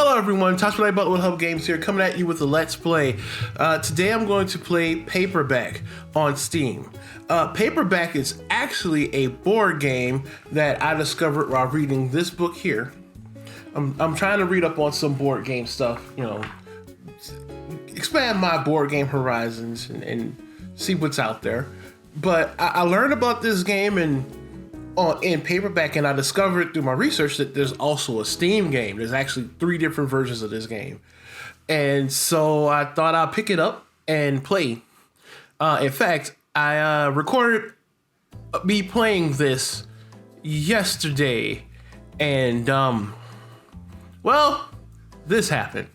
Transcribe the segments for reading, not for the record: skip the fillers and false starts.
Hello everyone, Tach with H.U.B.G Games here, coming at you with a Let's Play. Today I'm going to play Paperback on Steam. Paperback is actually a board game that I discovered while reading this book here. I'm trying to read up on some board game stuff, you know, expand my board game horizons and see what's out there. But I learned about this game in Paperback, and I discovered through my research that there's also a Steam game. There's actually 3 different versions of this game. And so I thought I'd pick it up and play. In fact, I recorded me playing this yesterday, and well, this happened.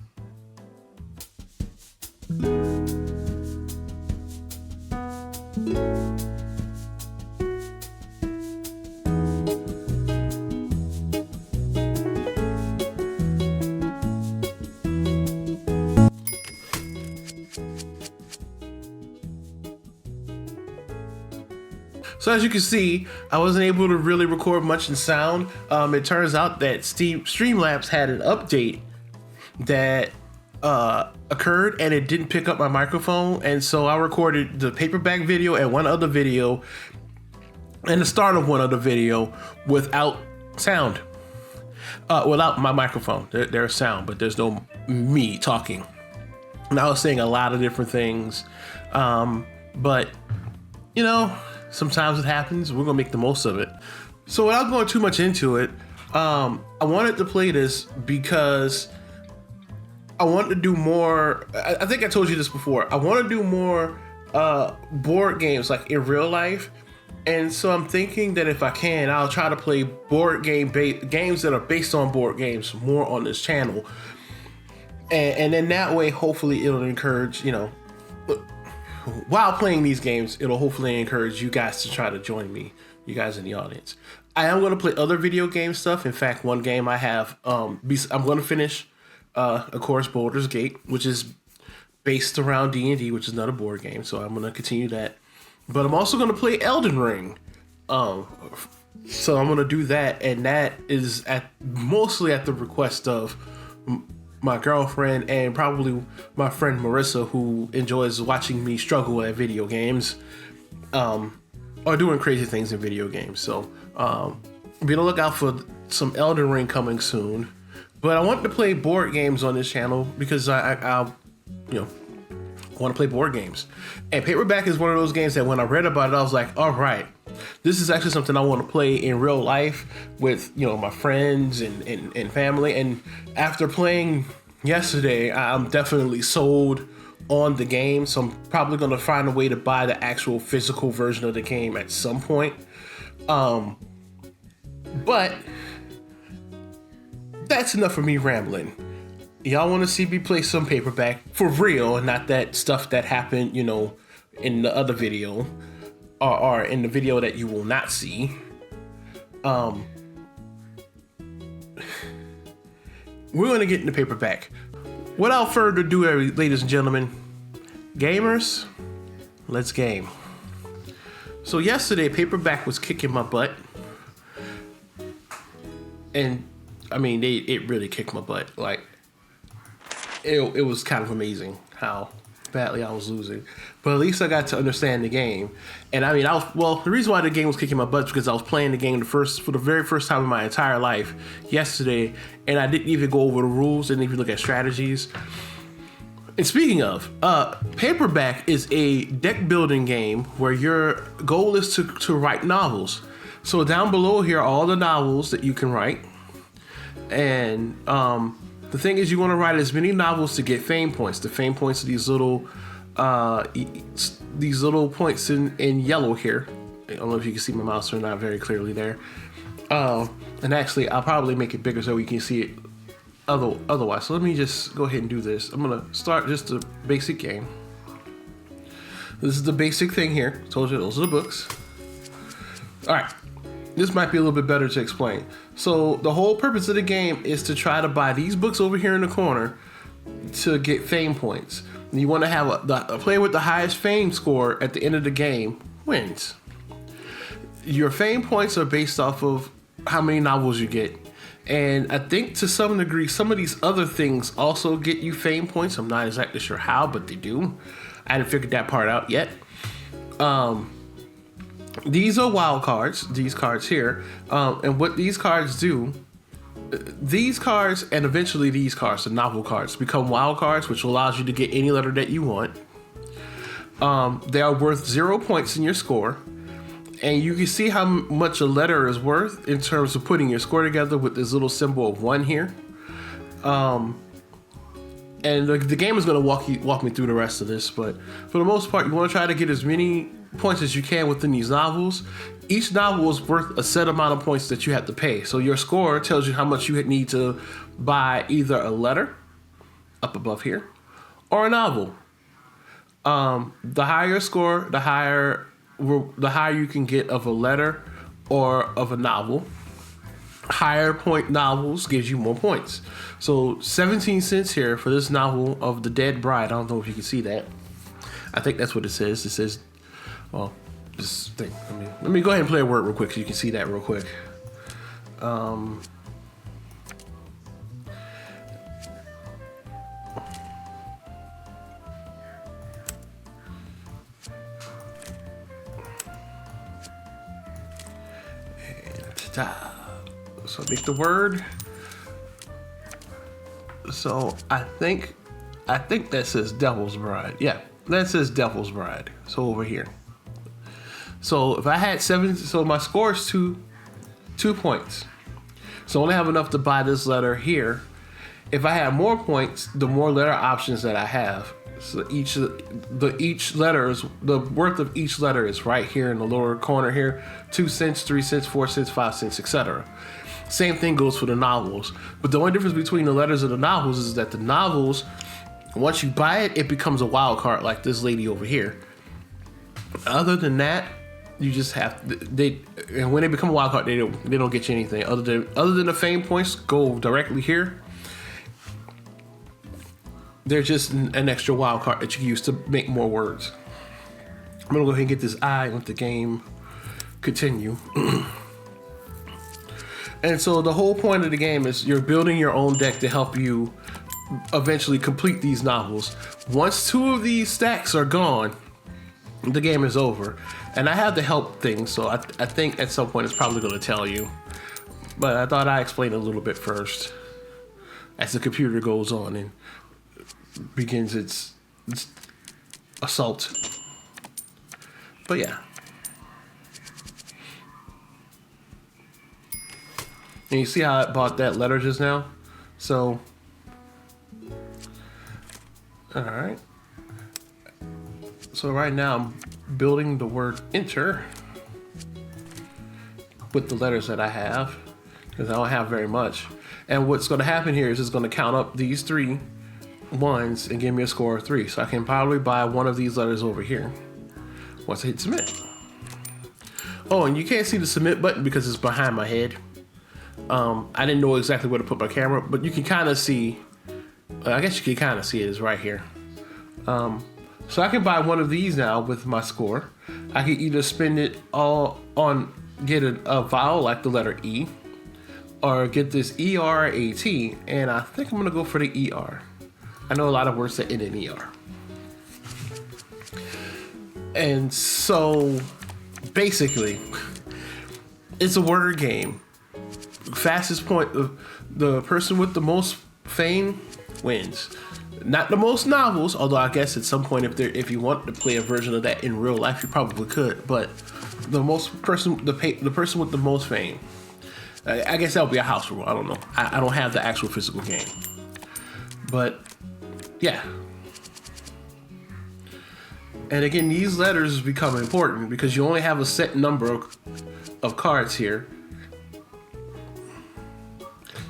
So as you can see, I wasn't able to really record much in sound. It turns out that Streamlabs had an update that occurred and it didn't pick up my microphone. And so I recorded the Paperback video and one other video and the start of one other video without sound, without my microphone. There's sound, but there's no me talking. And I was saying a lot of different things, but you know, sometimes it happens. We're gonna make the most of it. So without going too much into it, I wanted to play this because I wanted to do more. I think I told you this before. I want to do more board games like in real life. And so I'm thinking that if I can, I'll try to play board games that are based on board games more on this channel. And then that way, hopefully it'll encourage, you know, while playing these games, it'll hopefully encourage you guys to try to join me, you guys in the audience. I am going to play other video game stuff. In fact, one game I have, I'm going to finish, of course, Baldur's Gate, which is based around D&D, which is not a board game. So I'm going to continue that. But I'm also going to play Elden Ring. So I'm going to do that. And that is mostly at the request of my girlfriend and probably my friend Marissa, who enjoys watching me struggle at video games, or doing crazy things in video games. So be on the lookout for some Elden Ring coming soon. But I want to play board games on this channel because I you know, want to play board games. And Paperback is one of those games that when I read about it, I was like, all right, this is actually something I want to play in real life with, you know, my friends and family. And after playing yesterday, I'm definitely sold on the game. So I'm probably going to find a way to buy the actual physical version of the game at some point. But that's enough for me rambling. Y'all want to see me play some Paperback for real, and not that stuff that happened, you know, in the other video or in the video that you will not see. We're going to get into Paperback. Without further ado, ladies and gentlemen, gamers, let's game. So yesterday, Paperback was kicking my butt. And, I mean, it really kicked my butt. Like, it was kind of amazing how badly I was losing. But at least I got to understand the game. And I mean, the reason why the game was kicking my butt is because I was playing the game for the very first time in my entire life yesterday, and I didn't even go over the rules, didn't even look at strategies. And speaking of, Paperback is a deck building game where your goal is to write novels. So down below here are all the novels that you can write. And the thing is, you want to write as many novels to get fame points. The fame points are these little points in yellow here. I don't know if you can see my mouse or not very clearly there. And actually, I'll probably make it bigger so you can see it otherwise. So let me just go ahead and do this. I'm going to start just the basic game. This is the basic thing here. I told you, those are the books. All right. This might be a little bit better to explain. So the whole purpose of the game is to try to buy these books over here in the corner to get fame points. And you want to have a player with the highest fame score at the end of the game wins. Your fame points are based off of how many novels you get. And I think to some degree, some of these other things also get you fame points. I'm not exactly sure how, but they do. I haven't figured that part out yet. These are wild cards, these cards here. And what these cards do, these cards and eventually these cards, the novel cards, become wild cards, which allows you to get any letter that you want. They are worth 0 points in your score. And you can see how much a letter is worth in terms of putting your score together with this little symbol of 1 here. And the game is going to walk me through the rest of this, but for the most part, you want to try to get as many points as you can within these novels. Each novel is worth a set amount of points that you have to pay. So your score tells you how much you need to buy either a letter, up above here, or a novel. The higher your score, the higher you can get of a letter or of a novel. Higher point novels gives you more points. So 17 cents here for this novel of The Dead Bride. I don't know if you can see that. I think that's what it says. It says, well, this thing. Let me go ahead and play a word real quick so you can see that real quick. So make the word. So I think that says Devil's Bride. Yeah, that says Devil's Bride. So over here. So if I had 7, so my score is 2 points. So I only have enough to buy this letter here. If I had more points, the more letter options that I have. So each letter is, the worth of each letter is right here in the lower corner here. 2 cents, 3 cents, 4 cents, 5 cents, etc. Same thing goes for the novels. But the only difference between the letters of the novels is that the novels, once you buy it, it becomes a wild card like this lady over here. Other than that, you just have and when they become a wild card, they don't get you anything other than the fame points go directly here. They're just an extra wild card that you can use to make more words. I'm gonna go ahead and get this I and let the game continue. And so the whole point of the game is you're building your own deck to help you eventually complete these novels. Once 2 of these stacks are gone, the game is over. And I have the help thing, so I think at some point it's probably going to tell you. But I thought I'd explain a little bit first as the computer goes on and begins its assault. But yeah. And you see how I bought that letter just now? So, all right. So right now I'm building the word enter with the letters that I have, because I don't have very much. And what's going to happen here is it's going to count up these 3 ones and give me a score of 3. So I can probably buy one of these letters over here once I hit submit. Oh, and you can't see the submit button because it's behind my head. I didn't know exactly where to put my camera, but you can kind of see, I guess you can kind of see it is right here. So I can buy one of these now with my score. I can either spend it all on, get a vowel like the letter E, or get this E-R-A-T, and I think I'm gonna go for the E-R. I know a lot of words that end in E-R. And so, basically, it's a word game. Fastest point, the person with the most fame wins. Not the most novels, although I guess at some point if you want to play a version of that in real life, you probably could. But the person with the most fame, I guess that would be a house rule. I don't know. I don't have the actual physical game, but yeah. And again, these letters become important because you only have a set number of cards here.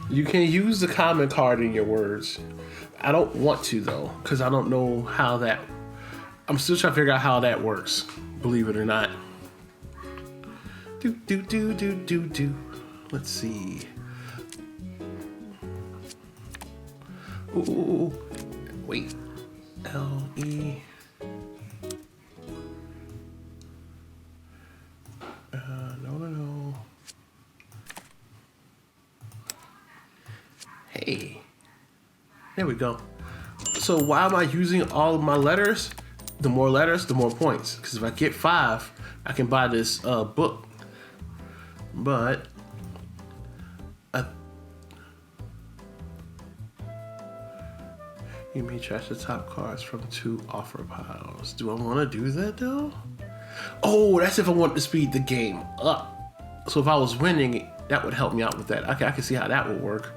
You can use the common card in your words. I don't want to though, because I don't know how that. I'm still trying to figure out how that works. Believe it or not. Do. Let's see. Ooh, wait. L-E. No. go. So why am I using all of my letters? The more letters, the more points. Because if I get 5, I can buy this book. But you may trash the top cards from 2 offer piles. Do I want to do that though? Oh, that's if I want to speed the game up. So if I was winning, that would help me out with that. I can see how that would work.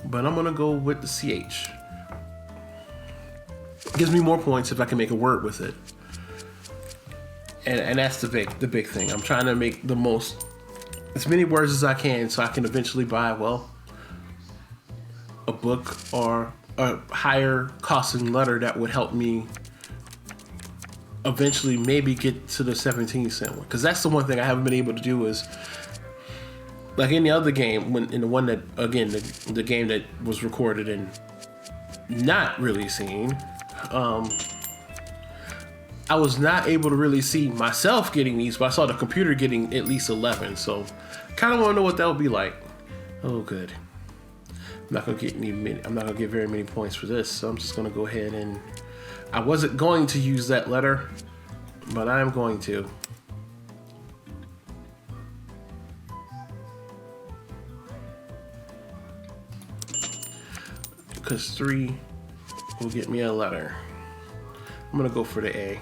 But I'm gonna go with the CH. Gives me more points if I can make a word with it. And that's the big thing. I'm trying to make as many words as I can so I can eventually buy, well, a book or a higher costing letter that would help me eventually maybe get to the 17-cent one. Because that's the one thing I haven't been able to do is, like any other game, in the one that, again, the game that was recorded and not really seen, I was not able to really see myself getting these, but I saw the computer getting at least 11. So kind of want to know what that would be like. Oh, good. I'm not gonna get very many points for this, so I'm just gonna go ahead and. I wasn't going to use that letter, but I am going to. Because 3 will get me a letter. I'm gonna go for the A.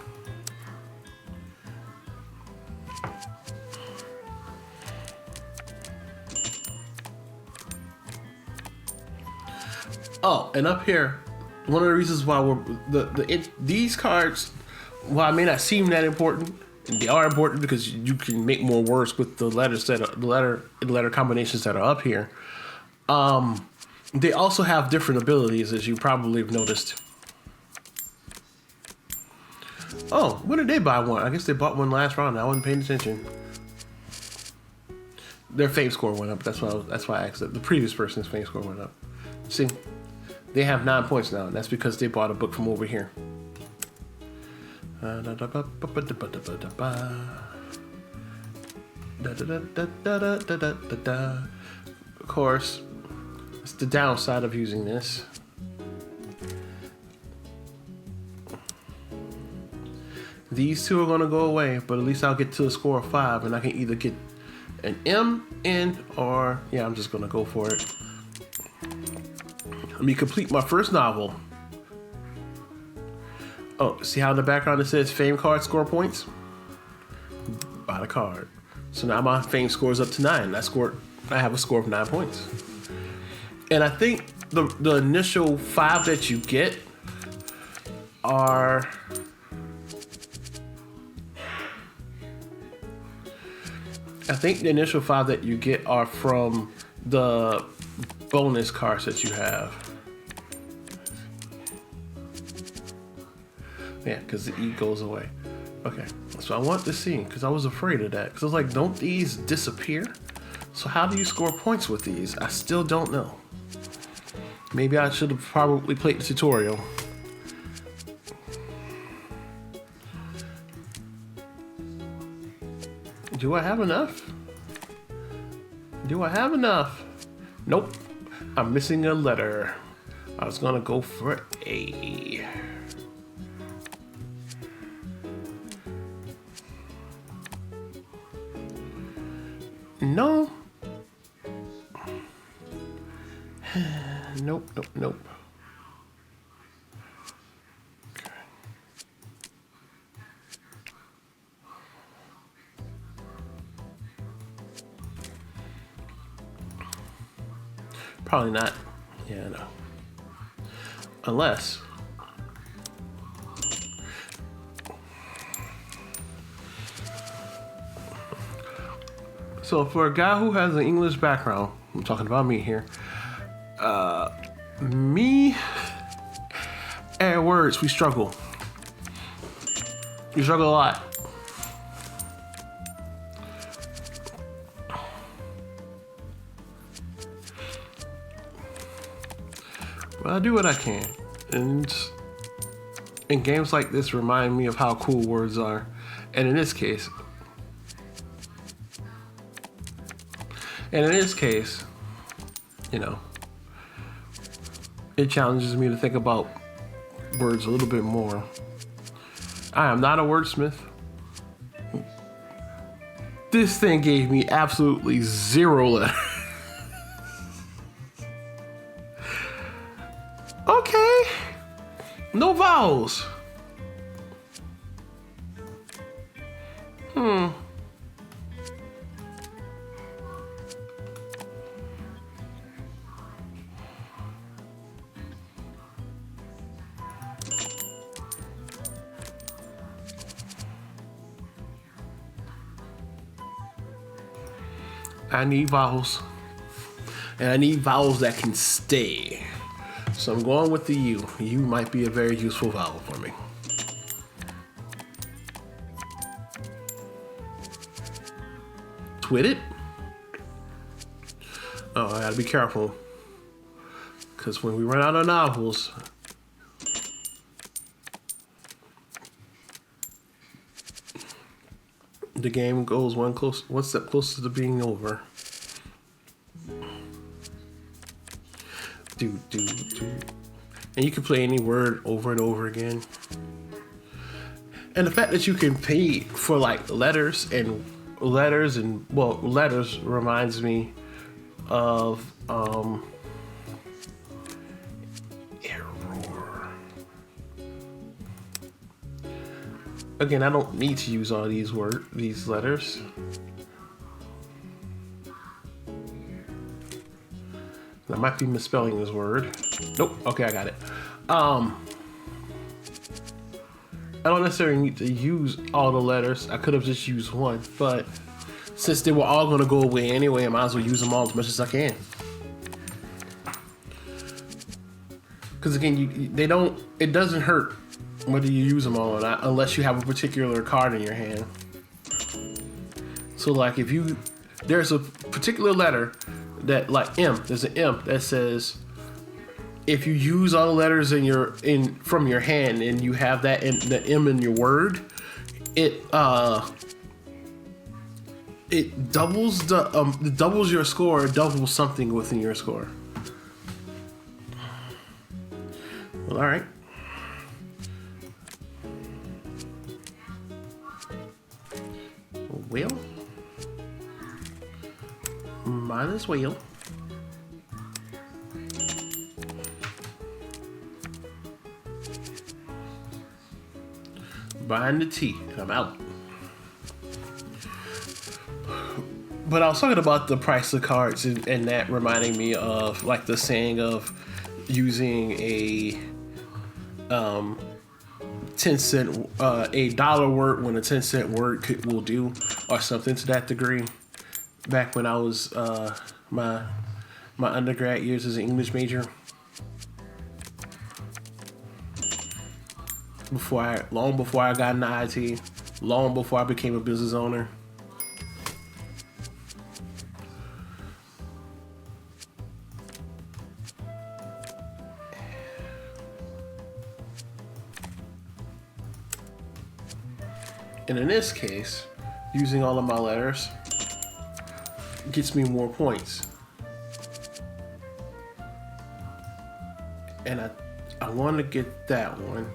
Oh, and up here, one of the reasons why these cards, while it may not seem that important, they are important because you can make more words with the letters the letter combinations that are up here. They also have different abilities, as you probably have noticed. Oh, when did they buy one? I guess they bought one last round. I wasn't paying attention. Their fame score went up. That's why I asked that. The previous person's fame score went up. See, they have 9 points now, and that's because they bought a book from over here. Of course, it's the downside of using this. These 2 are going to go away, but at least I'll get to a score of 5, and I can either get an M, N, or yeah, I'm just going to go for it. Let me complete my first novel. Oh, see how in the background it says fame card score points? Buy the card. So now my fame score is up to 9. I have a score of 9 points. And I think the initial 5 that you get are... I think the initial 5 that you get are from the bonus cards that you have. Yeah, because the E goes away. Okay, so I want to see, because I was afraid of that. Because I was like, don't these disappear? So how do you score points with these? I still don't know. Maybe I should have probably played the tutorial. Do I have enough? Do I have enough? Nope. I'm missing a letter. I was gonna go for A. No. Nope, nope, nope. Okay. Probably not. Yeah, no. Unless. So for a guy who has an English background, I'm talking about me here. Me and words, we struggle. We struggle a lot. But I do what I can. And games like this remind me of how cool words are. And in this case, you know, It challenges me to think about words a little bit more. I am not a wordsmith. This thing gave me absolutely 0 letters. Okay. No vowels. I need vowels. And I need vowels that can stay. So I'm going with the U. U might be a very useful vowel for me. Twit it? Oh, I gotta be careful. Because when we run out of novels, the game goes one step closer to being over. Do. And you can play any word over and over again. And the fact that you can pay for like letters reminds me of error. Again, I don't need to use all these letters. I might be misspelling this word. Nope. Okay, I got it. I don't necessarily need to use all the letters. I could have just used one, but since they were all going to go away anyway, I might as well use them all as much as I can. Because again, it doesn't hurt whether you use them all or not, unless you have a particular card in your hand. So like there's a particular letter that like M, there's an M that says, if you use all the letters from your hand and you have the M in your word, it doubles doubles your score, doubles something within your score. Well, all right. Well, might as well. Buying the tea, and I'm out. But I was talking about the price of cards, and that reminding me of like the saying of using a 10-cent, a dollar word when a 10-cent word will do, or something to that degree. Back when I was my undergrad years as an English major. Long before I got into IT, long before I became a business owner. And in this case, using all of my letters gets me more points. And I want to get that one.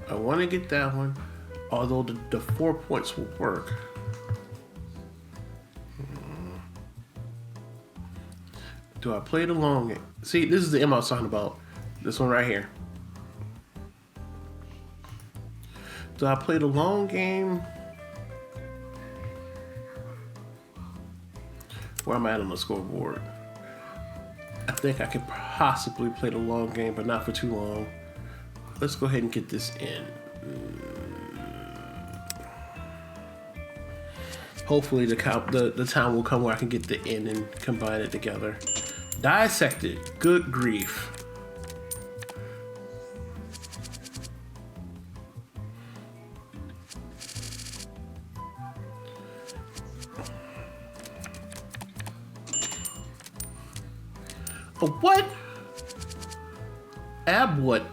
I want to get that one, although the 4 points will work. Do I play the long game? See, this is the M I was talking about. This one right here. Do I play the long game? Where am I at on the scoreboard? I think I could possibly play the long game, but not for too long. Let's go ahead and get this in. Hopefully the time will come where I can get the in and combine it together. Dissected. Good grief. A what? Ab what?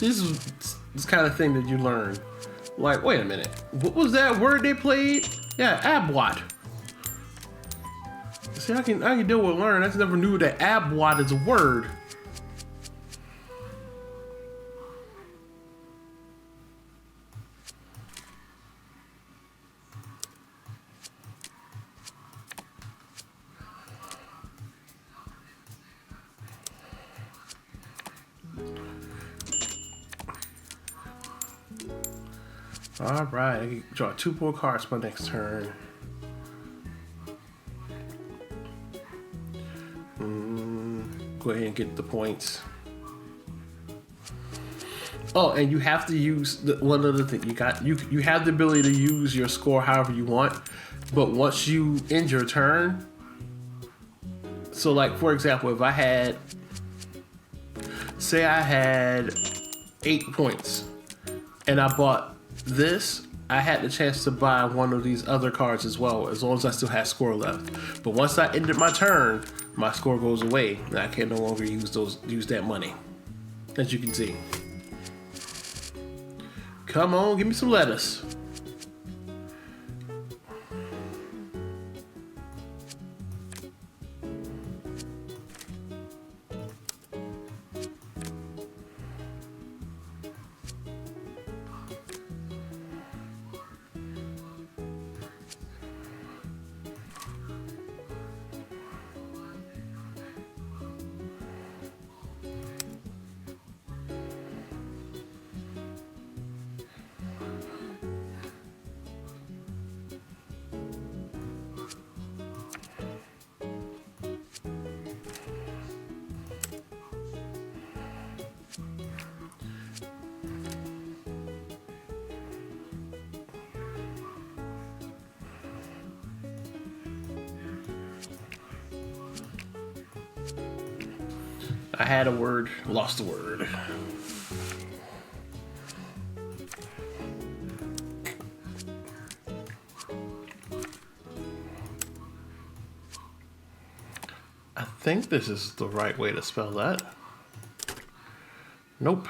This is this kind of thing that you learn. Like, wait a minute. What was that word they played? Yeah, abwat. See, See, I can deal with learn. I just never knew that abwad is a word. All right, I can draw 2 more cards for my next turn. Go ahead and get the points. Oh, and you have to use one other thing. You have the ability to use your score however you want, but once you end your turn. So, like for example, if I had, say, I had 8 points, and I bought this, I had the chance to buy one of these other cards as well, as long as I still had score left. But once I ended my turn, my score goes away, and I can no longer use that money. As you can see. Come on, give me some lettuce. I had a word, lost a word. I think this is the right way to spell that. Nope.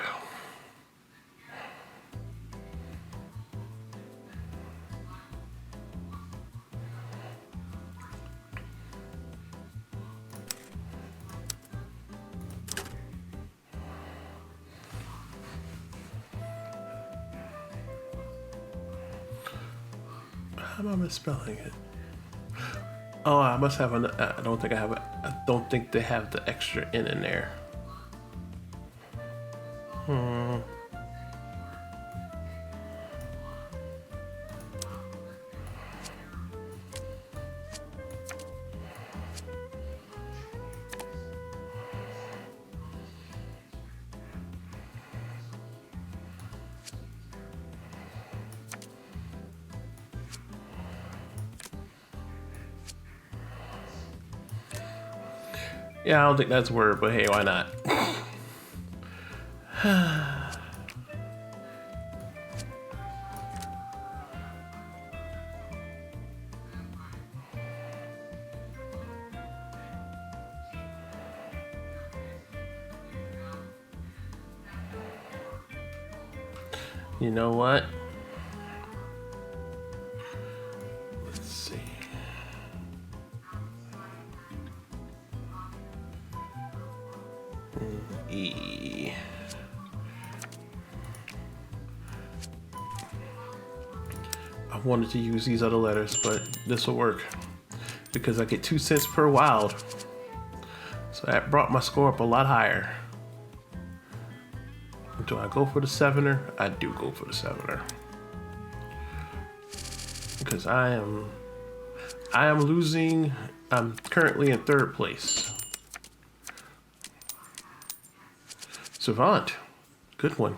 How am I misspelling it? Oh, I must have an. I don't think I have. I don't think they have the extra N in there. Yeah, I don't think that's a word, but hey, why not? You know what? Let's see. E. I wanted to use these other letters, but this will work because I get 2 cents per wild. So that brought my score up a lot higher. Do I go for the 7er? I do go for the 7er. Because I am losing. I'm currently in 3rd place. Savant. Good one.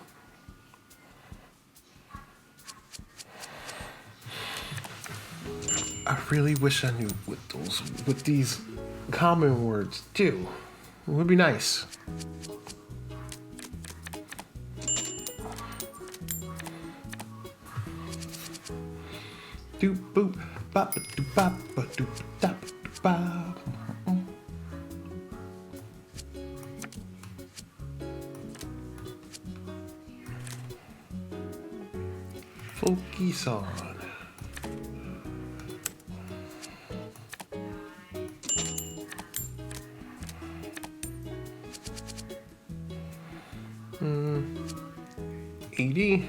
I really wish I knew what these common words do. It would be nice. Doop boop bop doop bop doop dop bop. Folky song. AD.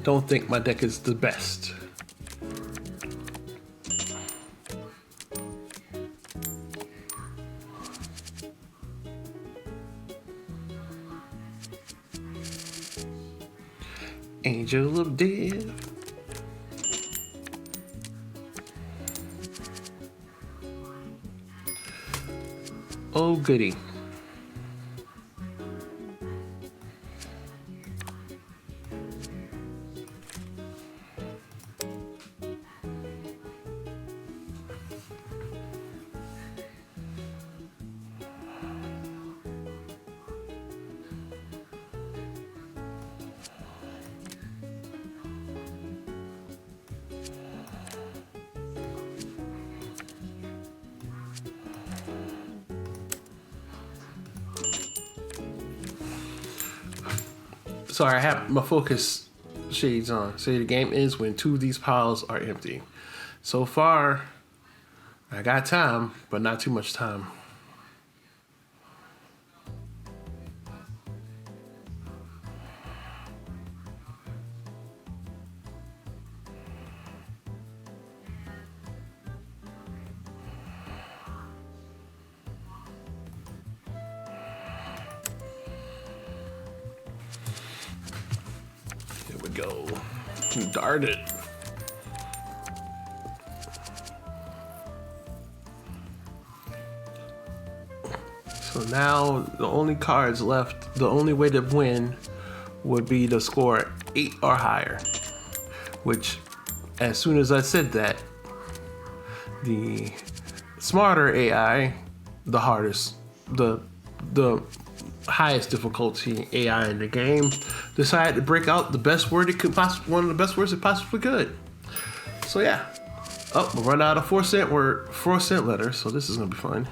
Don't think my deck is the best. Angel of Death. Oh goody. Sorry, I have my focus shades on. Say the game ends when 2 of these piles are empty. So far, I got time, but not too much time. Here we go. Dart it. So now the only cards left, the only way to win would be to score 8 or higher. Which, as soon as I said that, the smarter AI, the hardest, the highest difficulty AI in the game, decided to break out the best word it could one of the best words it possibly could. So yeah. Oh, we'll run out of 4-cent letters, so this is gonna be fun.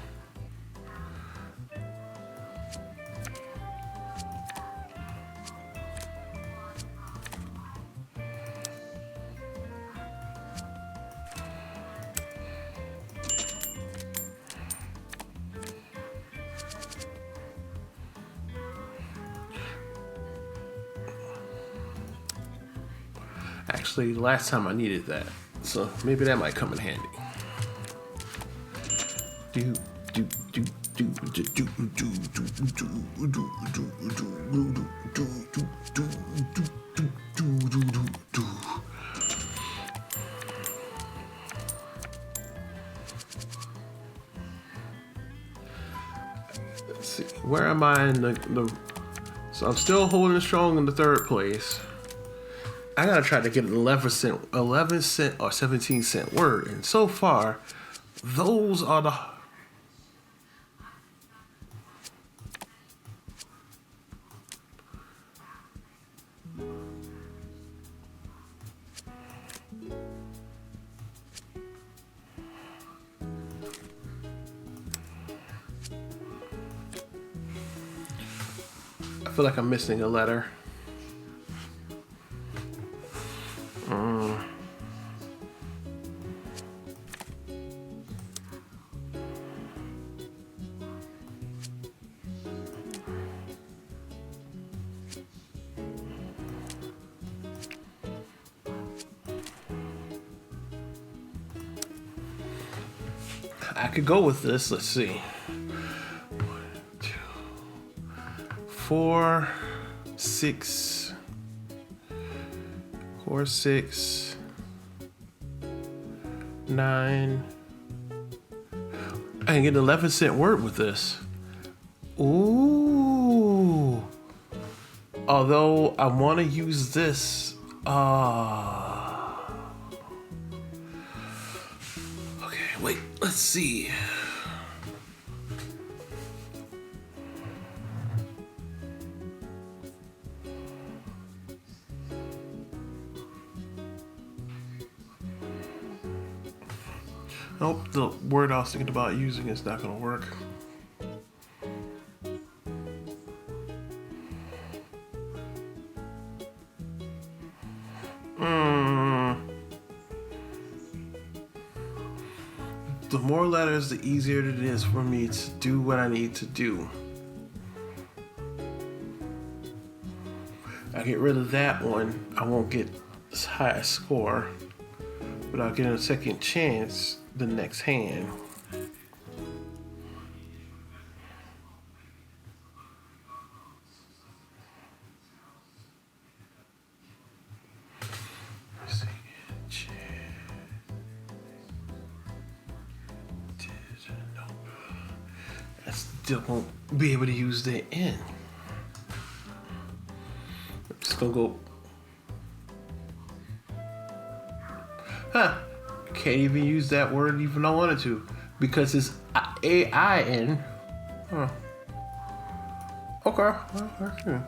Actually, last time I needed that, so maybe that might come in handy. Let's see, where am I in the so I'm still holding strong in the 3rd place. I gotta try to get an 11 cent or 17-cent word, and so far, those are the. I feel like I'm missing a letter. I could go with this. Let's see. 1, 2, 4, 6, 4, 6, 9. I can get an 11-cent word with this. Ooh. Although I want to use this. Okay, wait. Let's see. Nope, the word I was thinking about using is not going to work. The more letters, the easier it is for me to do what I need to do. I get rid of that one, I won't get as high a score, but I'll get a second chance the next hand. I still won't be able to use the N. I'm just gonna go. Huh. Can't even use that word even though I wanted to because it's A-I-N. Huh. Okay. Okay.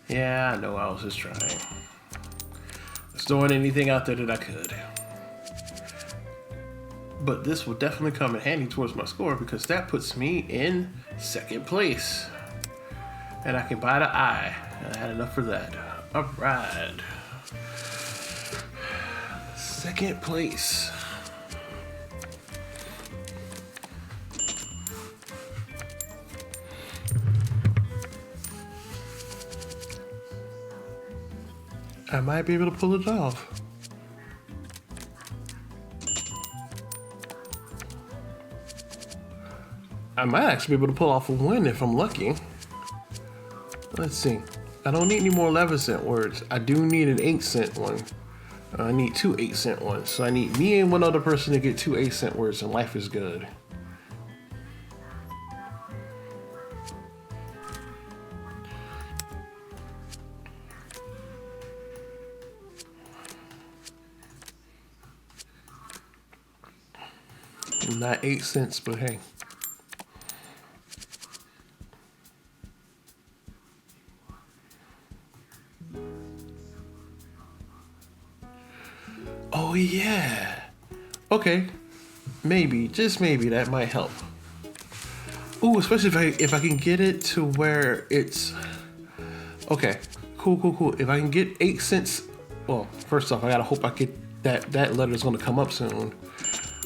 Yeah, I know I was just trying. Just throwing anything out there that I could. But this will definitely come in handy towards my score because that puts me in second place. And I can buy the I. I had enough for that. Alright. Second place. I might be able to pull it off. I might actually be able to pull off a win if I'm lucky. Let's see. I don't need any more 11-cent words. I do need an 8-cent one. I need 2 8-cent ones. So I need me and one other person to get 2 8-cent words and life is good. Not 8 cents, but hey. Oh yeah. Okay. Maybe, just maybe that might help. Ooh, especially if I can get it to where it's okay. Cool. If I can get 8 cents, well, first off, I gotta hope I get that letter is gonna come up soon.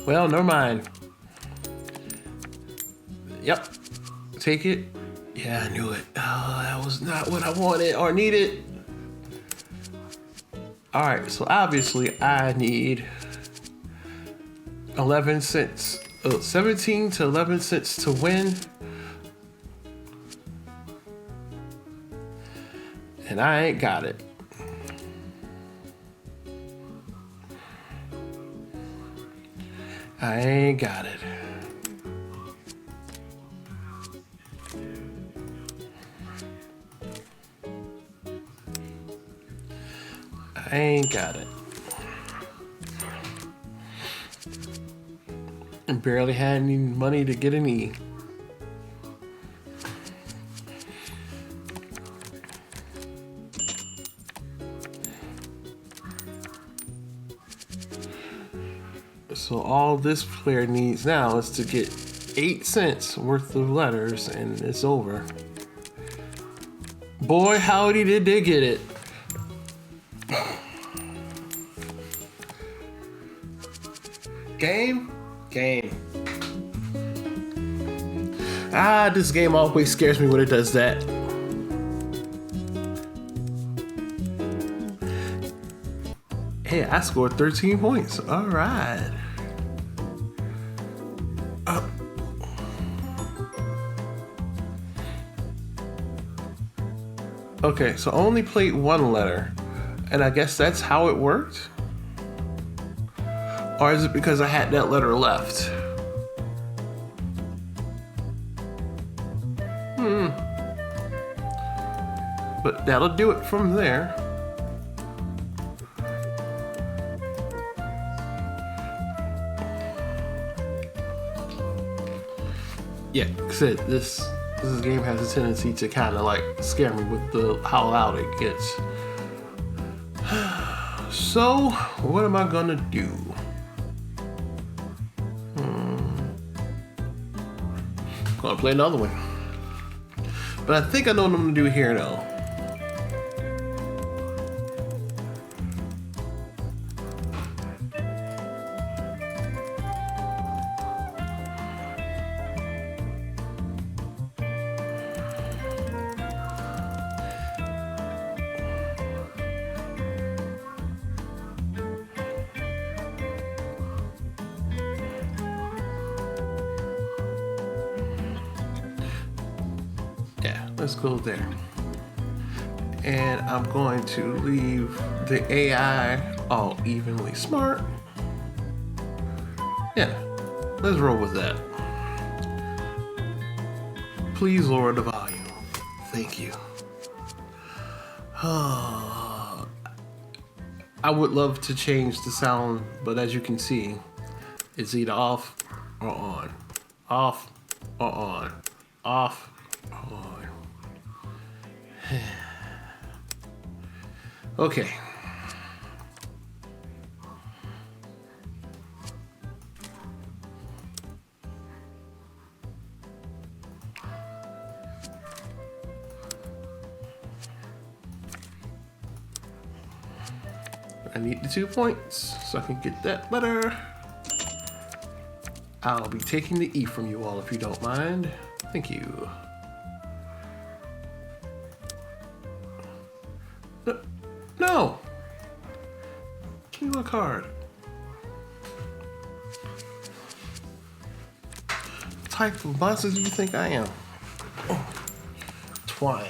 Well, never mind. Yep. Take it. Yeah, I knew it. Oh, that was not what I wanted or needed. Alright, so obviously I need 11 cents. 17 to 11 cents to win. And I ain't got it. I ain't got it. I ain't got it. I barely had any money to get an E. So all this player needs now is to get 8 cents worth of letters and it's over. Boy, howdy did they get it. Game. This game always scares me when it does that. Hey, I scored 13 points. All right. Okay, so I only played one letter, and I guess that's how it worked? Or is it because I had that letter left? But that'll do it from there. Yeah, like I said, this This game has a tendency to kind of like scare me with how loud it gets. So, what am I gonna do? Gonna play another one. But I think I know what I'm gonna do here though. Let's go there. And I'm going to leave the AI all evenly smart. Yeah, let's roll with that. Please lower the volume. Thank you. I would love to change the sound, but as you can see, it's either off or on. Off or on. Off or on. Okay. I need the 2 points so I can get that letter. I'll be taking the E from you all if you don't mind. Thank you. No! Give me my card. What type of monster do you think I am? Oh. Twine.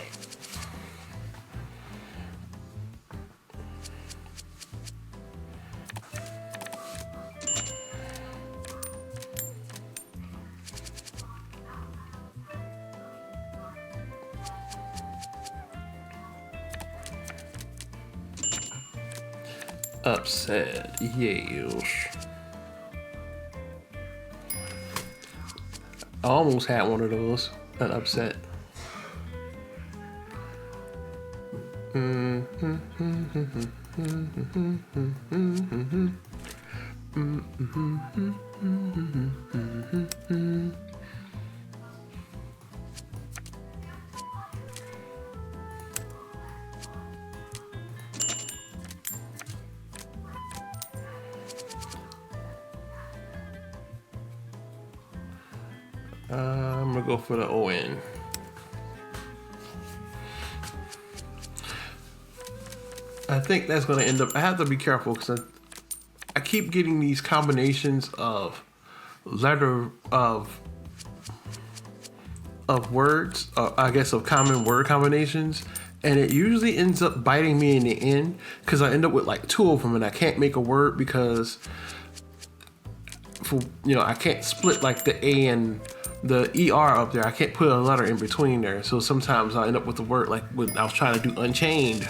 Upset, yes. I almost had one of those, an upset. I'm gonna go for the ON. I think that's gonna end up. I have to be careful because I keep getting these combinations of words, I guess of common word combinations, and it usually ends up biting me in the end because I end up with like 2 of them and I can't make a word because I can't split like the A and the ER up there. I can't put a letter in between there. So sometimes I end up with the word like when I was trying to do Unchained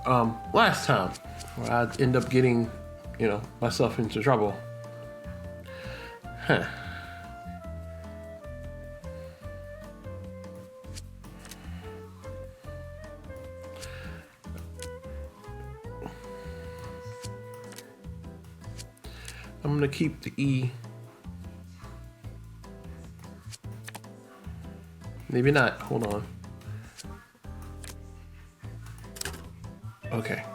last time, where I end up getting, myself into trouble. Huh. I'm gonna keep the E. Maybe not. Hold on. Okay.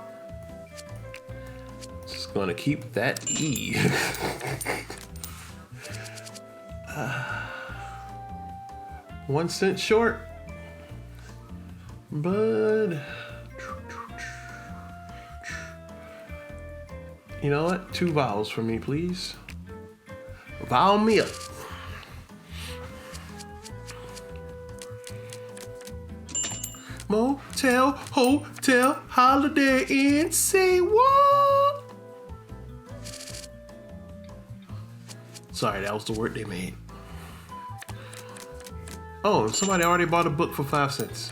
Just gonna keep that E. 1 cent short, but you know what? 2 vowels for me, please. Vowel me up. Motel, hotel, holiday inn, say what? Sorry, that was the word they made. Oh, somebody already bought a book for 5 cents.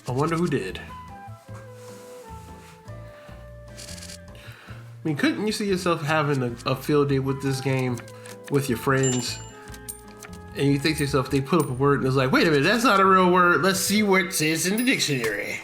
I wonder who did. I mean, couldn't you see yourself having a field day with this game with your friends And you think to yourself, they put up a word and it's like, wait a minute, that's not a real word. Let's see what it says in the dictionary.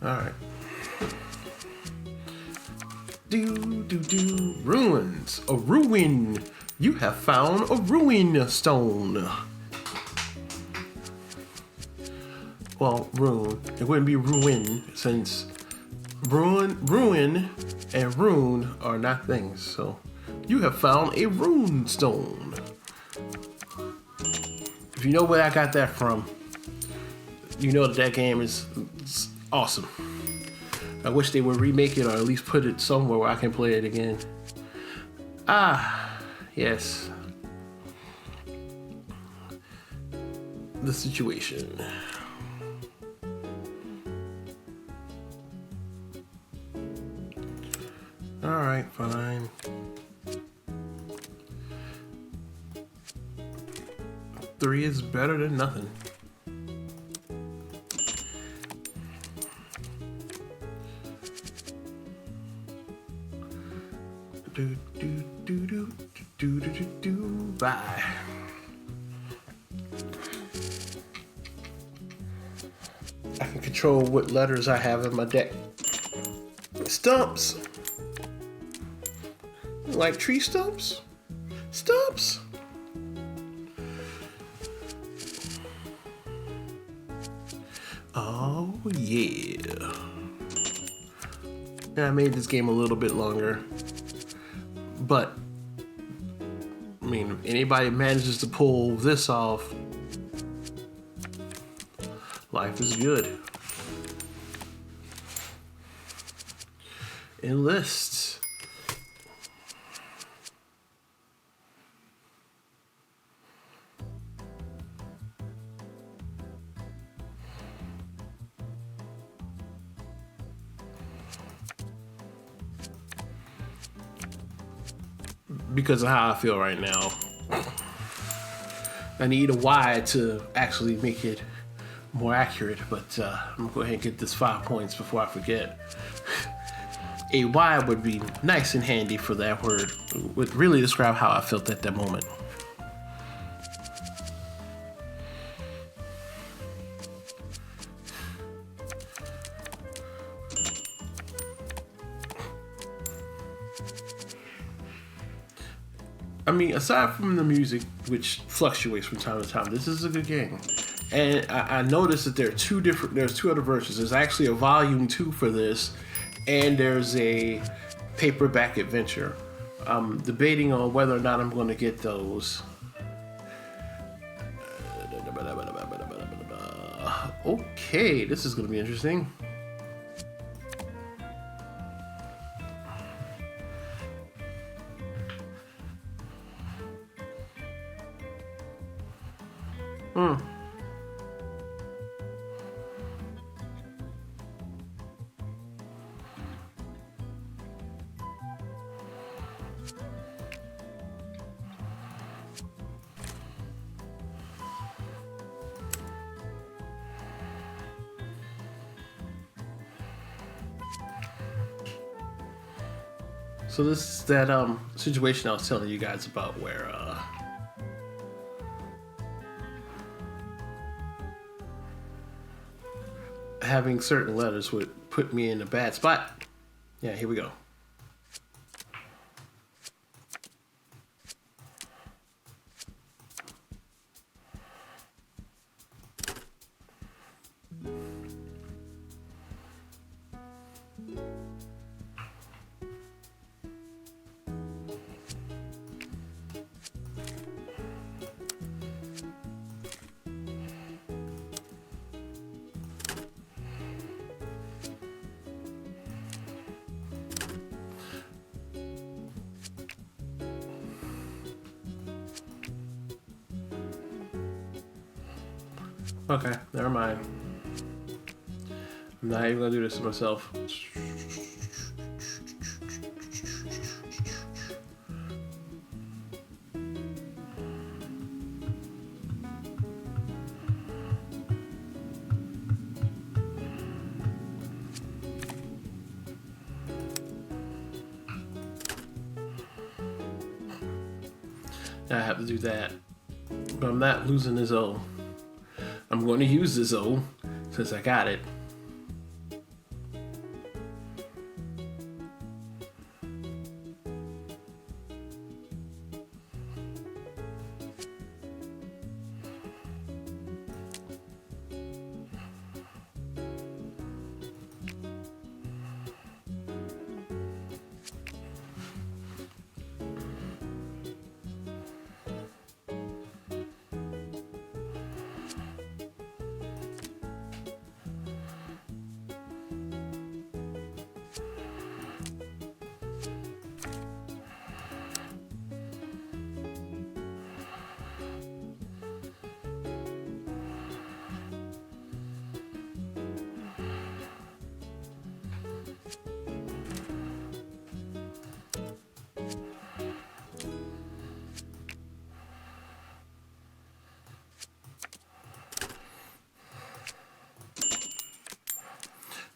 Alright. Ruins. A ruin. You have found a ruin stone. Well, ruin. It wouldn't be ruin since ruin and rune are not things. So you have found a rune stone. If you know where I got that from, you know that game is awesome. I wish they would remake it or at least put it somewhere where I can play it again. Ah, yes. The situation. Alright, fine. Three is better than nothing. Bye. I can control what letters I have in my deck. Stumps. Like tree stumps? Stumps. Oh yeah. And I made this game a little bit longer. But I mean, if anybody manages to pull this off, life is good. Enlist. Because of how I feel right now. I need a Y to actually make it more accurate, but I'm gonna go ahead and get this 5 points before I forget. A Y would be nice and handy for that word. It would really describe how I felt at that moment. I mean, aside from the music, which fluctuates from time to time, this is a good game. And I noticed that there's two other versions. There's actually a volume 2 for this, and there's a paperback adventure. I'm debating on whether or not I'm going to get those. Okay, this is going to be interesting. So this is that situation I was telling you guys about where having certain letters would put me in a bad spot. Yeah, here we go. Okay, never mind. I'm not even gonna do this to myself. I have to do that. But I'm not losing this O. I'm going to use this O since I got it.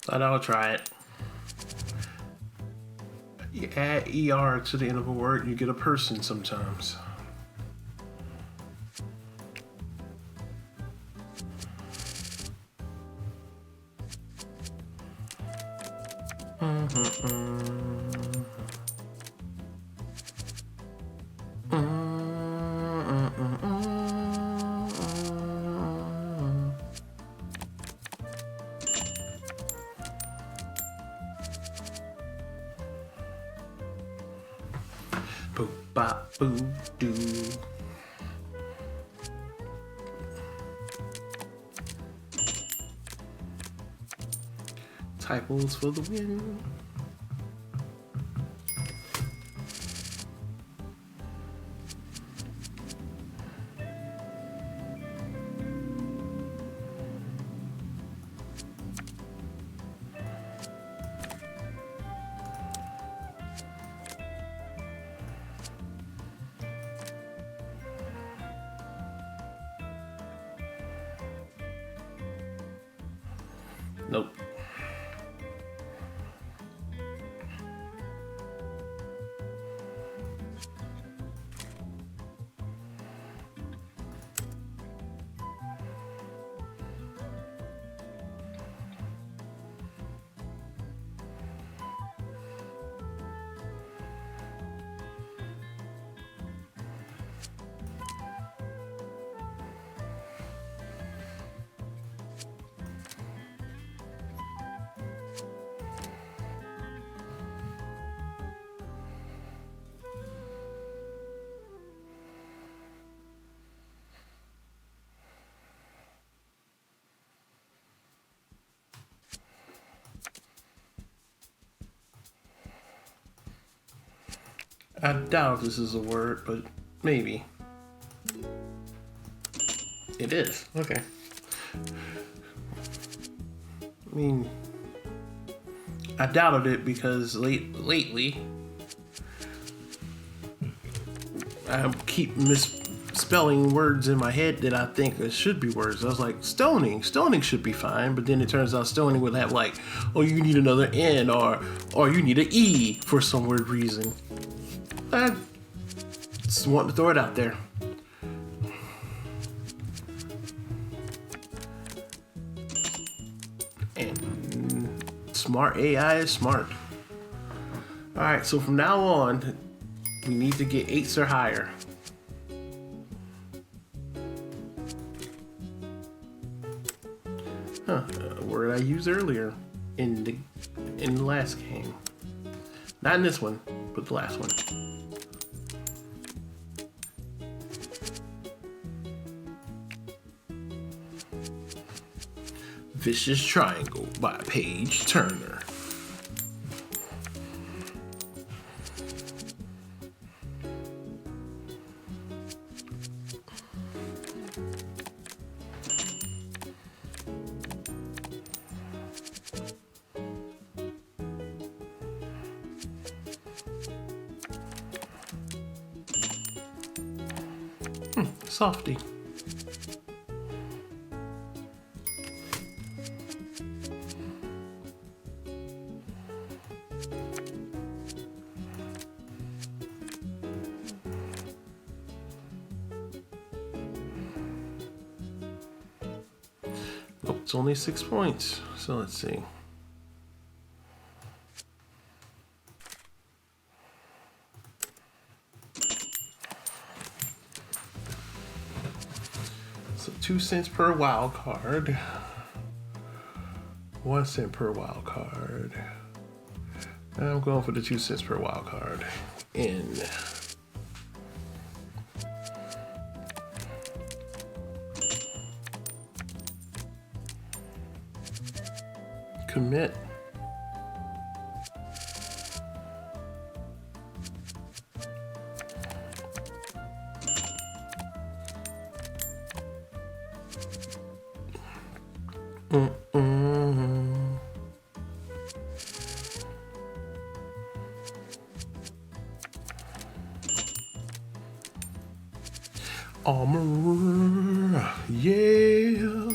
Thought I'll try it. You add ER to the end of a word, you get a person sometimes. Boop bop boo doo. Typos for the win. Nope. I doubt this is a word, but maybe. It is. Okay. I mean, I doubted it because lately I keep misspelling words in my head that I think it should be words. I was like, stoning should be fine, but then it turns out stoning would have like, oh, you need another N or you need an E for some weird reason. I just want to throw it out there. And smart AI is smart. Alright, so from now on, we need to get 8s or higher. Huh, a word I used earlier in the last game. Not in this one, but the last one. Vicious Triangle by Paige Turner. Softy. It's only 6 points. So let's see. So 2 cents per wild card. 1 cent per wild card. I'm going for the 2 cents per wild card. In. Commit. Armor, yeah.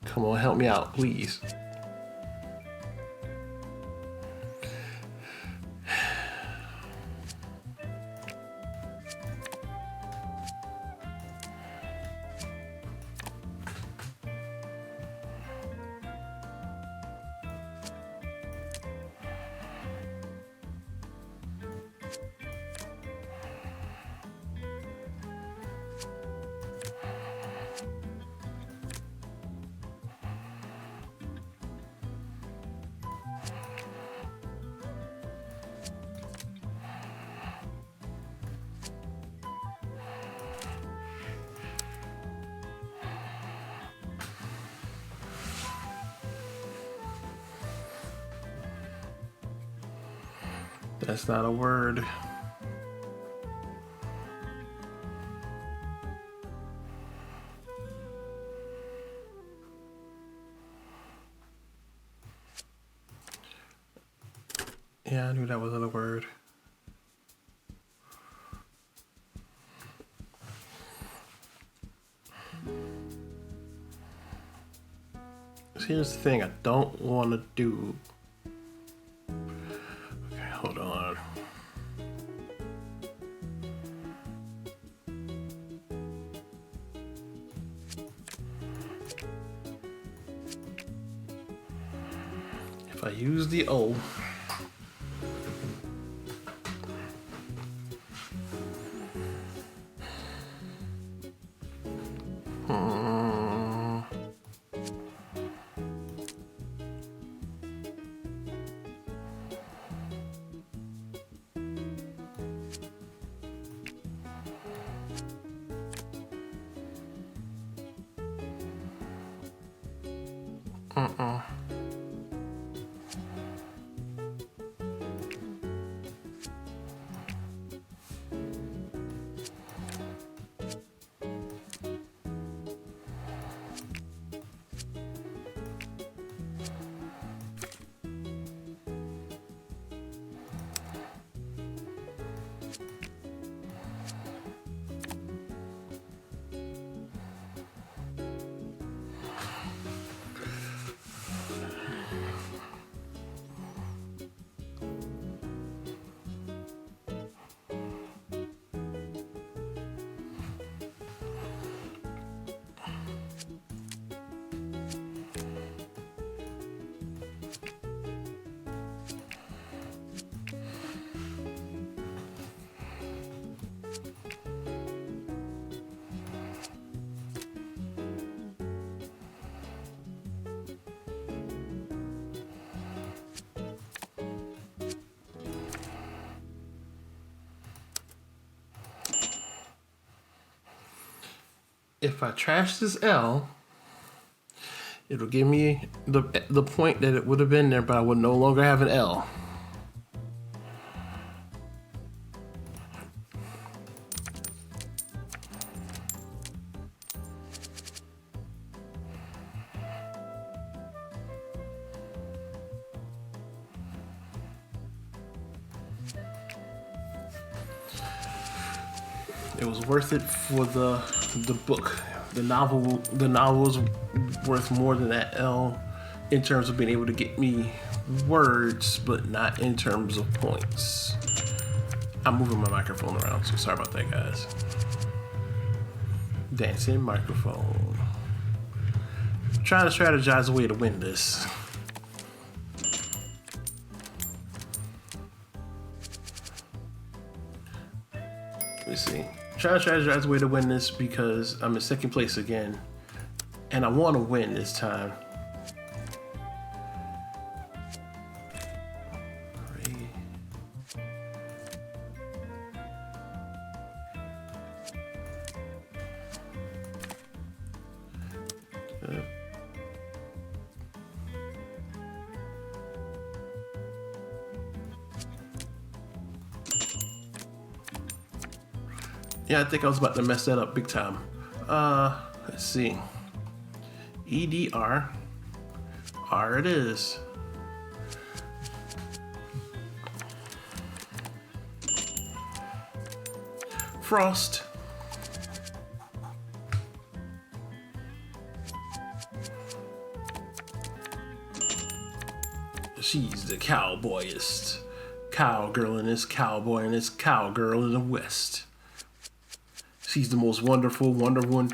Come on, help me out, please. That's not a word. Yeah, I knew that wasn't a word. So here's the thing I don't want to do. Okay, hold on. If I use the O, if I trash this L, it'll give me the point that it would have been there, but I would no longer have an L. It was worth it for the book. The novel was worth more than that L in terms of being able to get me words, but not in terms of points. I'm moving my microphone around, so sorry about that, guys. Dancing microphone. trying to strategize a way to win this. Let me see. Trying to strategize a way to win this because I'm in second place again. And I want to win this time. Yeah, I think I was about to mess that up big time. Let's see. EDR. R it is. Frost. She's the cowboyest. Cowgirl in this cowboy and this cowgirl in the West. She's the most wonderful, wandering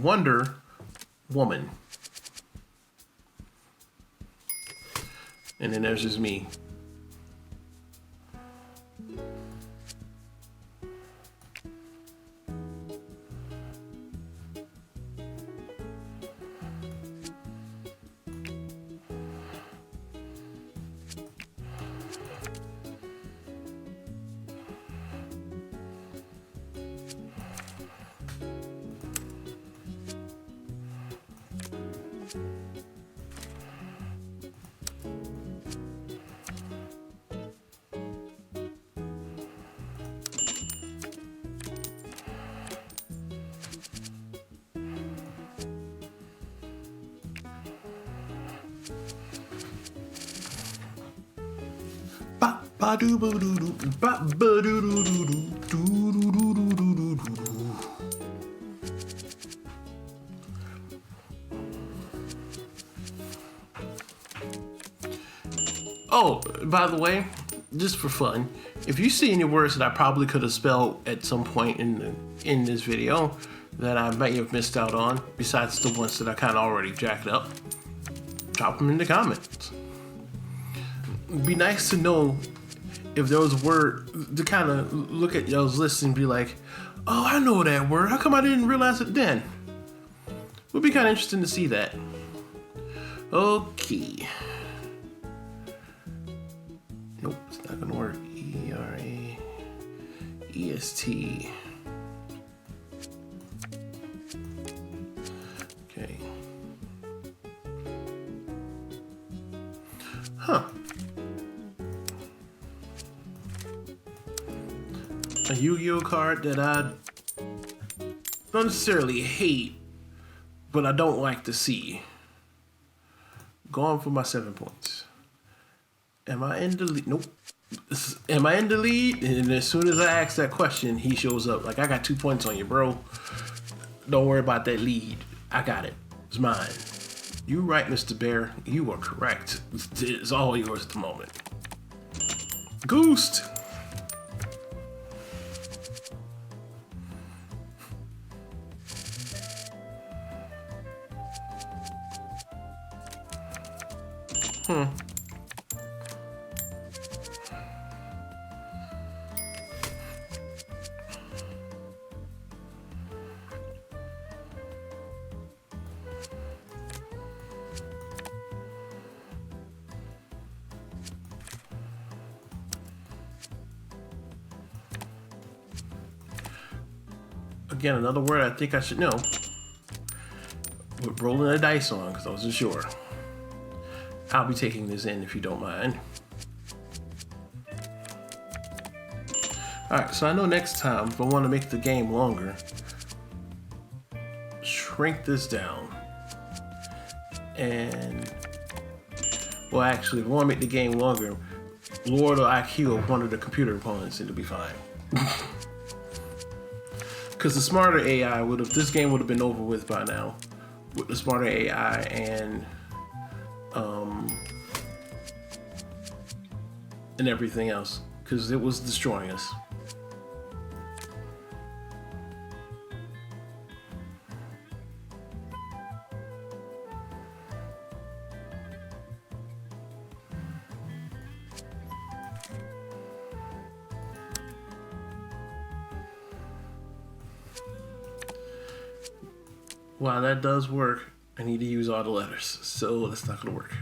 wonder woman. And then there's just me. Oh, by the way, just for fun, if you see any words that I probably could have spelled at some point in this video that I may have missed out on, besides the ones that I kind of already jacked up, drop them in the comments. It'd be nice to know if there was a word to kind of look at those lists and be like, oh, I know that word. How come I didn't realize it then? It would be kind of interesting to see that. Okay. Nope, it's not gonna work. E-R-A-E-S-T. Okay. Huh. A Yu-Gi-Oh card that I don't necessarily hate, but I don't like to see. Going for my 7 points. Am I in the lead? Nope. Am I in the lead? And as soon as I ask that question, he shows up. Like, I got 2 points on you, bro. Don't worry about that lead. I got it. It's mine. You right, Mr. Bear. You are correct. It's all yours at the moment. Goosed. Again, another word I think I should know. With rolling the dice on, because I wasn't sure. I'll be taking this in if you don't mind. Alright, so I know next time, if I want to make the game longer, shrink this down. And, well, actually, if I want to make the game longer, lower the IQ of one of the computer opponents, it'll be fine. Because the smarter AI would have, this game would have been over with by now. With the smarter AI and everything else. Because it was destroying us. while that does work, I need to use all the letters. So that's not going to work.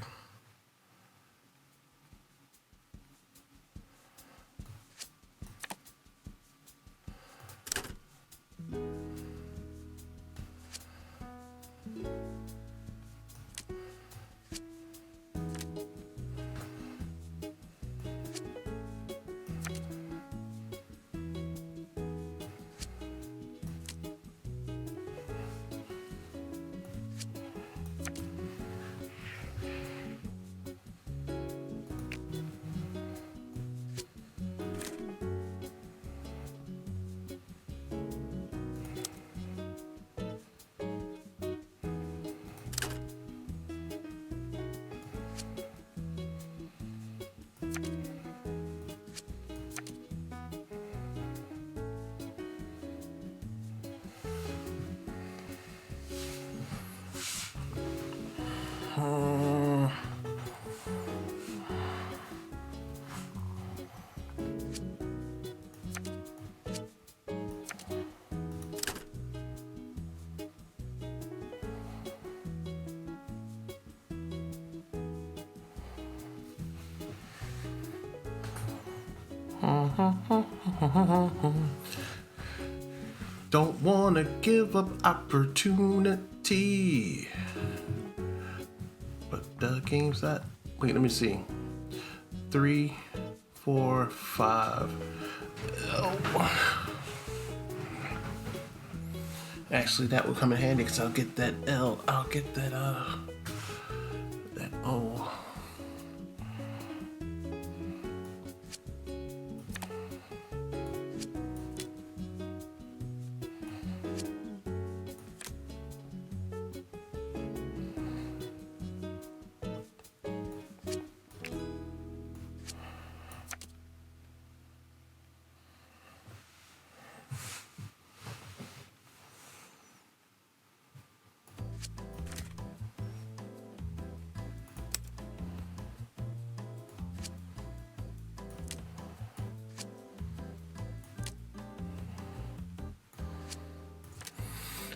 Don't wanna give up opportunity. But the game's not. Wait, let me see. 3, 4, 5. Oh. Actually, that will come in handy because I'll get that L. I'll get that that O.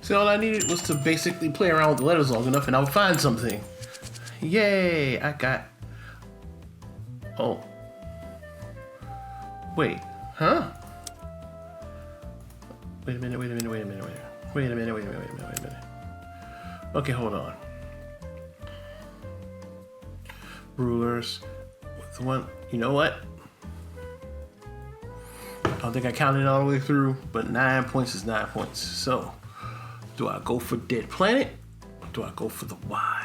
So all I needed was to basically play around with the letters long enough and I would find something. Yay, I got... Oh. Wait, huh? Wait a minute. Okay, hold on. Rulers. With one, you know what? I don't think I counted it all the way through, but 9 points is 9 points. So, do I go for Dead Planet or do I go for the Y?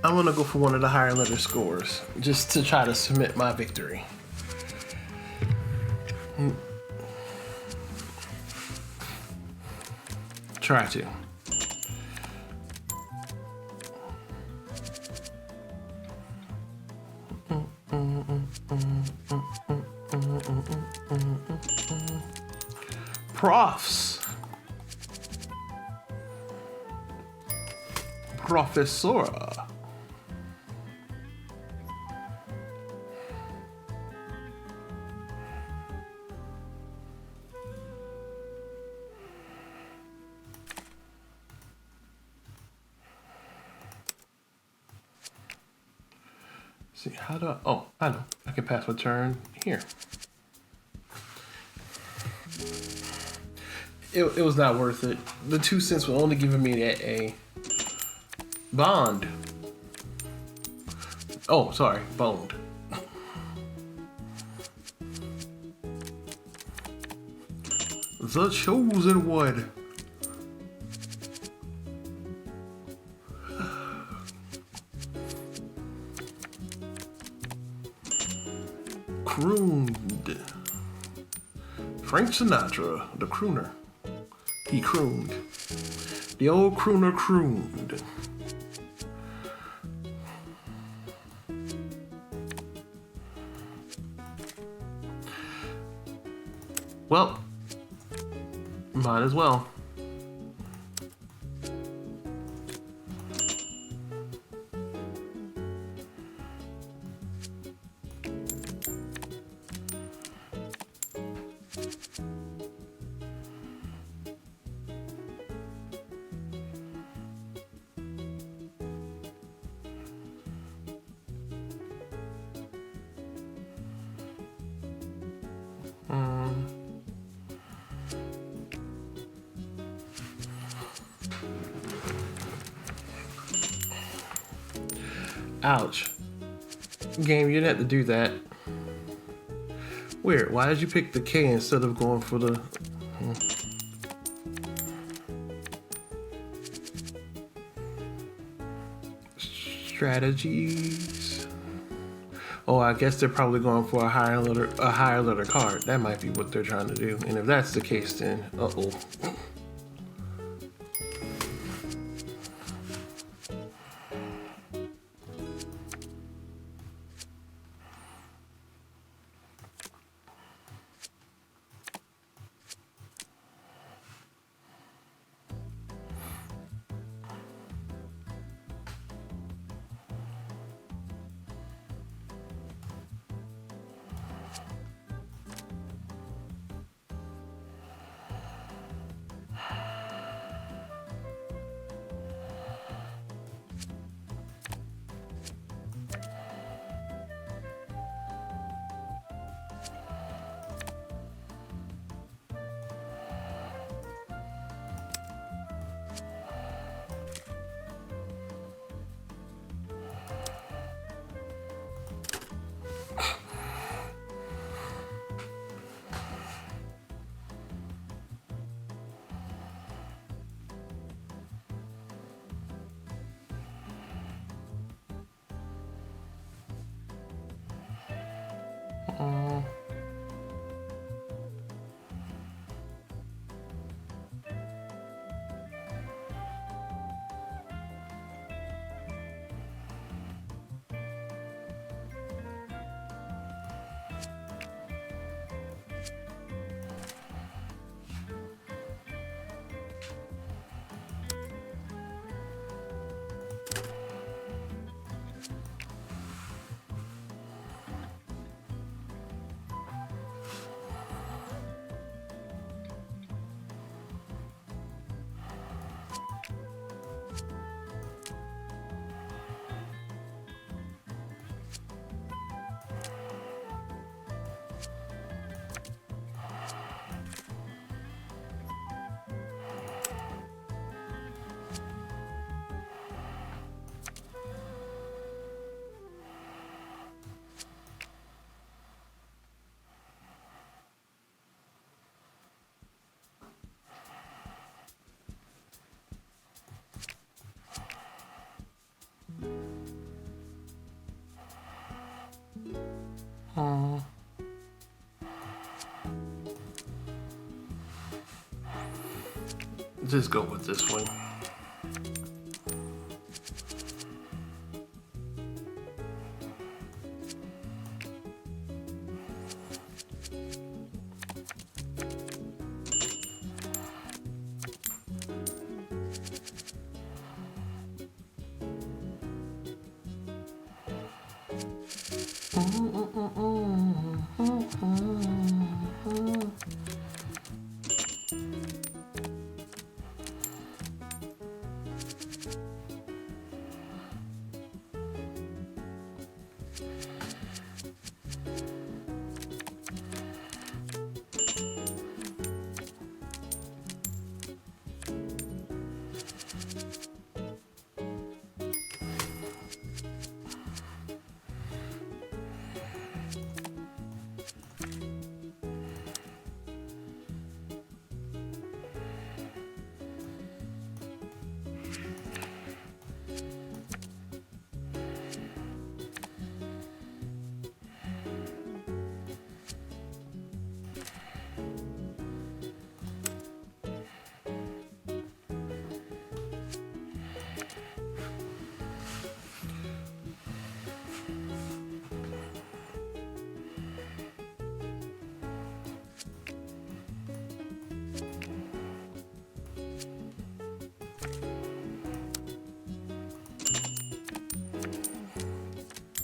I'm gonna go for one of the higher letter scores just to try to submit my victory. Try to. Profs. Professora. See, how do I... Oh, I know. I can pass my turn here. It was not worth it. The 2 cents were only giving me a bond. Oh, sorry, boned. The chosen one. Crooned. Frank Sinatra, the crooner. He crooned. The old crooner crooned. Well, might as well. Ouch. Game, you didn't have to do that. Weird. Why did you pick the K instead of going for the... Strategies? Oh, I guess they're probably going for a higher letter card. That might be what they're trying to do. And if that's the case, then uh-oh. Just go with this one.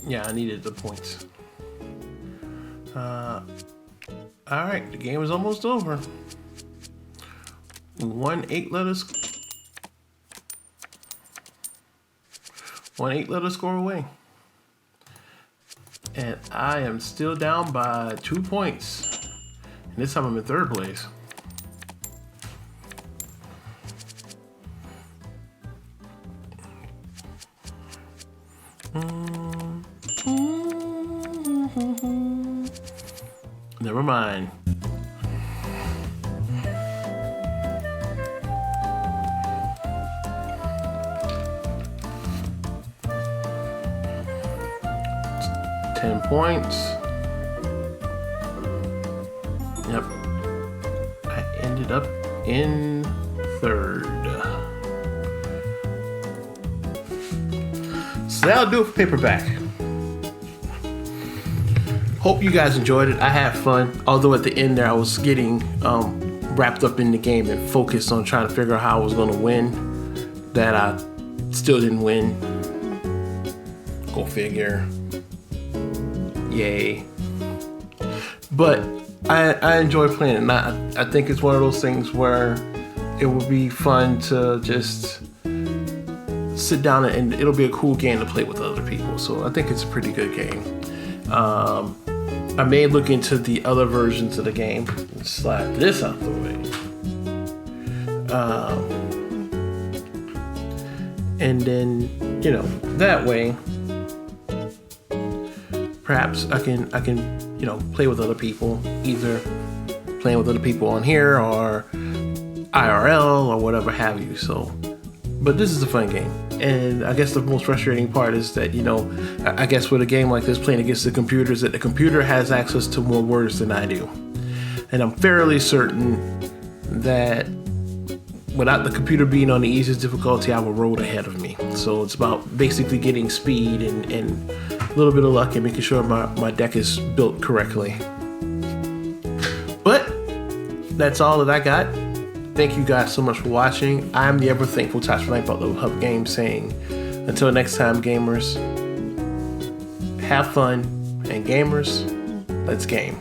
Yeah, I needed the points. All right, the game is almost over. One eight letter score away. And I am still down by 2 points. And this time I'm in third place. Never mind. Points. Yep. I ended up in third. So that'll do it for Paperback. Hope you guys enjoyed it. I had fun. Although at the end there I was getting wrapped up in the game and focused on trying to figure out how I was going to win. That I still didn't win. Go figure. Yay. But I enjoy playing it, and I think it's one of those things where it would be fun to just sit down and it'll be a cool game to play with other people. So I think it's a pretty good game. I may look into the other versions of the game. Let's slide this out the way. And then, you know, that way perhaps I can, you know, play with other people, either playing with other people on here or IRL or whatever have you. So, but this is a fun game. And I guess the most frustrating part is that, you know, I guess with a game like this playing against the computer is that the computer has access to more words than I do. And I'm fairly certain that without the computer being on the easiest difficulty, I will roll ahead of me. So it's about basically getting speed and a little bit of luck and making sure my deck is built correctly. But that's all that I got. Thank you guys so much for watching. I'm the ever thankful Tach from H.U.B.G Games saying, until next time, gamers, have fun, and gamers, let's game.